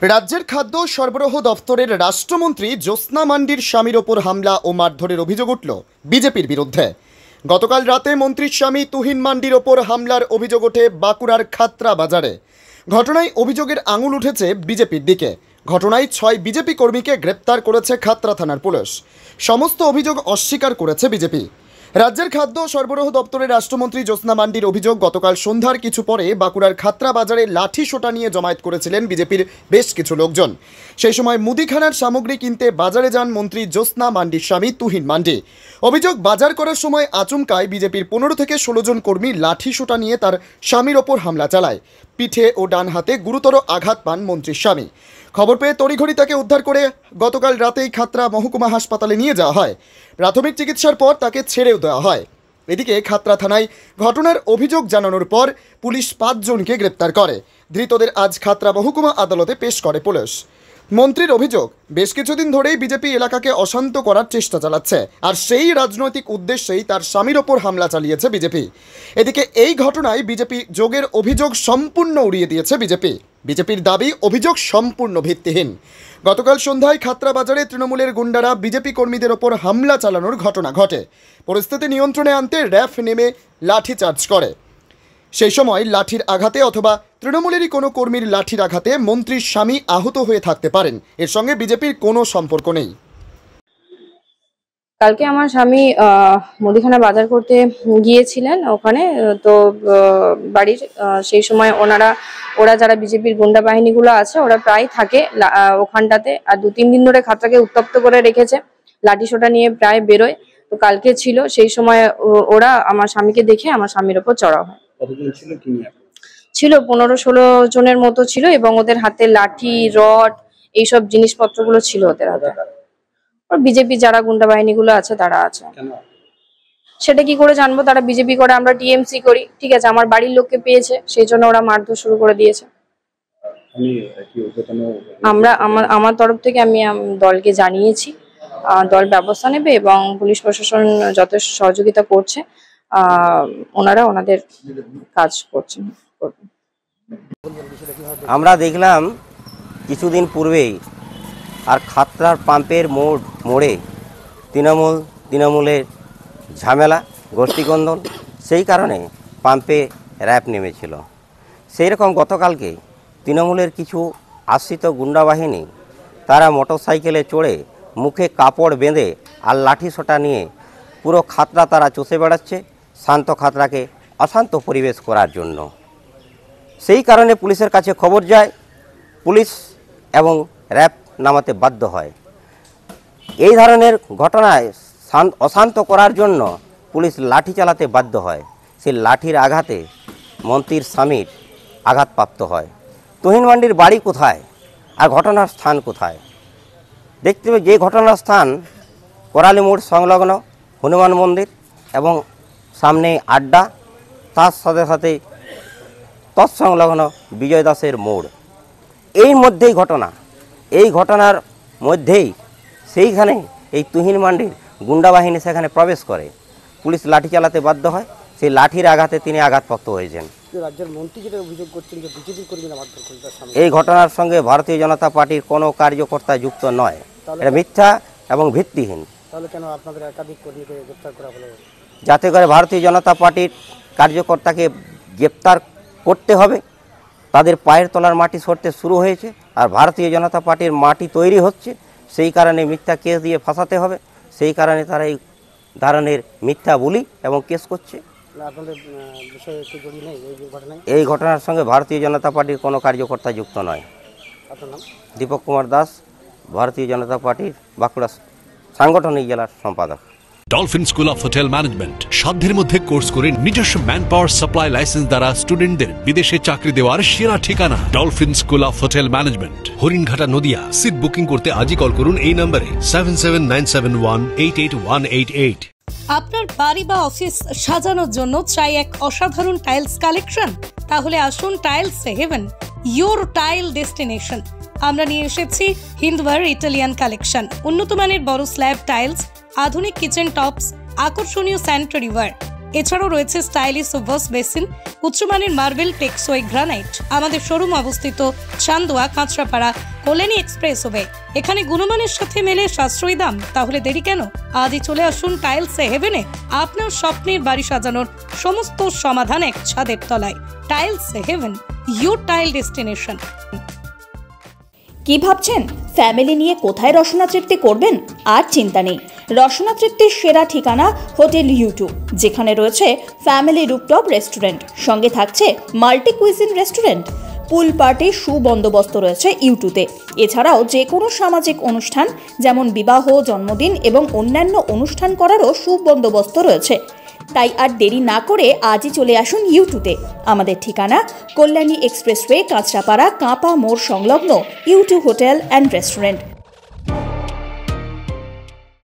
রাজ্যের খাদ্য সরবরাহ দফতরের রাষ্ট্রমন্ত্রী জ্যোৎস্না মান্ডির স্বামীর ওপর হামলা ও মারধরের অভিযোগ উঠল বিজেপির বিরুদ্ধে। গতকাল রাতে মন্ত্রীর স্বামী তুহিন মান্ডির ওপর হামলার অভিযোগ ওঠে বাঁকুড়ার খাতড়া বাজারে। ঘটনায় অভিযোগের আঙুল উঠেছে বিজেপির দিকে। ঘটনায় 6 বিজেপি কর্মীকে গ্রেপ্তার করেছে খাতড়া থানার পুলিশ। সমস্ত অভিযোগ অস্বীকার করেছে বিজেপি। রাজ্যের খাদ্য সরবরাহ দপ্তরের রাষ্ট্রমন্ত্রী জ্যোৎস্না মান্ডির অভিযোগ, গতকাল সন্ধ্যার কিছু পরে বাঁকুড়ার খাতড়া বাজারে লাঠি সোটা নিয়ে জমায়েত করেছিলেন বিজেপির বেশ কিছু লোকজন। সেই সময় মুদিখানার সামগ্রী কিনতে বাজারে যান মন্ত্রী জ্যোৎস্না মান্ডির স্বামী তুহিন মান্ডি। অভিযোগ, বাজার করার সময় আচমকায় বিজেপির 15 থেকে 16 জন কর্মী লাঠি সোটা নিয়ে তার স্বামীর ওপর হামলা চালায়। পিঠে ও ডান হাতে গুরুতর আঘাত পান মন্ত্রীর স্বামী। খবর পেয়ে তড়িঘড়ি তাকে উদ্ধার করে গতকাল রাতেই খাতড়া মহকুমা হাসপাতালে নিয়ে যাওয়া হয়। প্রাথমিক চিকিৎসার পর তাকে ছেড়েও দেওয়া হয়। এদিকে খাতড়া থানায় ঘটনার অভিযোগ জানানোর পর পুলিশ 5 জনকে গ্রেপ্তার করে। ধৃতদের আজ খাতড়া মহকুমা আদালতে পেশ করে পুলিশ। মন্ত্রীর অভিযোগ, বেশ কিছুদিন ধরেই বিজেপি এলাকাকে অশান্ত করার চেষ্টা চালাচ্ছে, আর সেই রাজনৈতিক উদ্দেশ্যেই তার স্বামীর ওপর হামলা চালিয়েছে বিজেপি। এদিকে এই ঘটনায় বিজেপি যোগের অভিযোগ সম্পূর্ণ উড়িয়ে দিয়েছে বিজেপির দাবি অভিযোগ সম্পূর্ণ ভিত্তিহীন। গতকাল সন্ধ্যায় খাতড়া বাজারে তৃণমূলের গুন্ডারা বিজেপি কর্মীদের ওপর হামলা চালানোর ঘটনা ঘটে। পরিস্থিতি নিয়ন্ত্রণে আনতে র্যাফ নেমে লাঠিচার্জ করে। সেই সময় লাঠির আঘাতে অথবা তৃণমূলেরই কোনো কর্মীর লাঠির আঘাতে মন্ত্রীর স্বামী আহত হয়ে থাকতে পারেন। এর সঙ্গে বিজেপির কোনো সম্পর্ক নেই। কালকে আমার স্বামী মুদিখানা বাজার করতে গিয়েছিলেন ওখানে, তো বাড়ির সেই সময় ওরা যারা বিজেপির গুন্ডা বাহিনীগুলো আছে ওরা প্রায় থাকে ওখানটাতে, আর 2-3 দিন ধরে খাতড়াকে উত্তপ্ত করে রেখেছে, লাঠি সোটা নিয়ে প্রায় বেরোয়। তো কালকে ছিল, সেই সময় ওরা আমার স্বামীকে দেখে আমার স্বামীর ওপর চড়াও হয়। ছিল 15-16 জনের মতো ছিল, এবং ওদের হাতে লাঠি, রড, এইসব জিনিসপত্রগুলো ছিল ওদের হাতে। বিজেপি যারা গুন্ডা বাহিনীগুলো আছে তারা আছে। সেটা কি করে জানবো? তারা বিজেপি করে, আমরা টিএমসি করি। ঠিক আছে, আমার বাড়ির লোককে পেয়েছে, সেই জন্য ওরা মারধর শুরু করে দিয়েছে। আমার তরফ থেকে আমি দলকে জানিয়েছি, দল ব্যবস্থা নেবে এবং পুলিশ প্রশাসন যথেষ্ট সহযোগিতা করছে। ওনারা ওনাদের কাজ করছেন। আমরা দেখলাম কিছুদিন পূর্বেই আর খাতড়ার পাম্পের মোড়ে তৃণমূলের ঝামেলা, গোষ্ঠীকন্দল, সেই কারণে পাম্পে র্যাব নেমেছিল। সেই রকম গতকালকে তৃণমূলের কিছু আশ্রিত গুন্ডা বাহিনী তারা মোটরসাইকেলে চড়ে মুখে কাপড় বেঁধে আর লাঠি সোটা নিয়ে পুরো খাতড়া তারা চষে বেড়াচ্ছে শান্ত খাতড়াকে অশান্ত পরিবেশ করার জন্য। সেই কারণে পুলিশের কাছে খবর যায়, পুলিশ এবং র্যাব নামাতে বাধ্য হয়। এই ধরনের ঘটনায় অশান্ত করার জন্য পুলিশ লাঠি চালাতে বাধ্য হয়। সেই লাঠির আঘাতে মন্ত্রীর স্বামীর আঘাতপ্রাপ্ত হয়। তুহিন মান্ডির বাড়ি কোথায় আর ঘটনার স্থান কোথায়? দেখতে হবে যে ঘটনার স্থান করালি মোড় সংলগ্ন হনুমান মন্দির এবং সামনে আড্ডা, তার সাথে সাথে তৎসংলগ্ন বিজয় দাসের মোড়। এই মধ্যেই ঘটনা, এই ঘটনার মধ্যেই সেইখানে এই তুহিন মান্ডির গুন্ডা বাহিনী সেখানে প্রবেশ করে। পুলিশ লাঠি চালাতে বাধ্য হয়, সেই লাঠির আঘাতে তিনি আঘাতপ্রাপ্ত হয়েছেন। রাজ্যের মন্ত্রী যেটা অভিযোগ করছেন যে বিজেপির কর্মীরা মারধর করেছে, এই ঘটনার সঙ্গে ভারতীয় জনতা পার্টির কোনো কার্যকর্তা যুক্ত নয়। এটা মিথ্যা এবং ভিত্তিহীন। তাহলে কেন আপনাদের একাধিক কর্মীকে গ্রেফতার করা হলো? যাতে করে ভারতীয় জনতা পার্টির কার্যকর্তাকে গ্রেপ্তার করতে হবে, তাদের পায়ের তলার মাটি সরতে শুরু হয়েছে, আর ভারতীয় জনতা পার্টির মাটি তৈরি হচ্ছে, সেই কারণে মিথ্যা কেস দিয়ে ফাঁসাতে হবে। সেই কারণে তারা এই ধরনের মিথ্যা বলি এবং কেস করছে। এই ঘটনার সঙ্গে ভারতীয় জনতা পার্টির কোনো কার্যকর্তা যুক্ত নয়। দীপক কুমার দাস, ভারতীয় জনতা পার্টির বাঁকুড়া সাংগঠনিক জেলার সম্পাদক। Dolphin School of Hotel management সাধ্যের মধ্যে কোর্স করে নিজস্ব ম্যান পাওয়ার সাপ্লাই লাইসেন্স দ্বারা স্টুডেন্টদের বিদেশে চাকরি দেওয়ার সেরা ঠিকানা Dolphin School of Hotel Management, Haringhata, Nadia. Seat booking করতে আজই কল করুন এই নম্বরে 7797188188। আপনার বাড়ি বা অফিস সাজানোর জন্য চাই এক অসাধারণ টাইলস কালেকশন? তাহলে আসুন Tiles Haven, your tile destination. আমরা নিয়ে এসেছি হিন্দওয়ার ইটালিয়ান কালেকশন, উন্নত মানের বড় স্ল্যাব টাইলস, আধুনিক কিচেন টপস, আকর্ষণীয় স্যানিটারি ওয়্যার। এছাড়াও রয়েছে স্টাইলিশ ওয়াশ বেসিন, উচ্চমানের মার্বেল, টেক্সওয়ে গ্রানাইট। আমাদের শোরুম অবস্থিত চান্দোয়া, কাঁচরাপাড়া, কল্যাণী এক্সপ্রেসওয়ে। এখানে গুণমানের সাথে মেলে সাশ্রয়ী দাম। তাহলে দেরি কেন? আজই চলে আসুন টাইলস হেভেনে। আপনার স্বপ্নের বাড়ি সাজানোর সমস্ত সমাধান এক ছাদের তলায়। Tiles Haven, your tile destination. কি ভাবছেন ফ্যামিলি নিয়ে কোথায় রসনা তৃপ্তি করবেন? আর চিন্তা নেই, রসনা তৃপ্তির সেরা ঠিকানা হোটেল ইউ2, যেখানে রয়েছে ফ্যামিলি রুফটপ রেস্টুরেন্ট, সঙ্গে থাকছে মাল্টি কুইজিন রেস্টুরেন্ট। পুল পার্টির সুবন্দোবস্ত রয়েছে ইউ2তে। এছাড়াও যে কোনো সামাজিক অনুষ্ঠান যেমন বিবাহ, জন্মদিন এবং অন্যান্য অনুষ্ঠান করারও সুবন্দোবস্ত রয়েছে। তাই আর দেরি না করে আজই চলে আসুন ইউ2তে। আমাদের ঠিকানা কল্যাণী এক্সপ্রেসওয়ে, কাঁচরাপাড়া, কাঁপা মোড় সংলগ্ন ইউ2 হোটেল অ্যান্ড রেস্টুরেন্ট।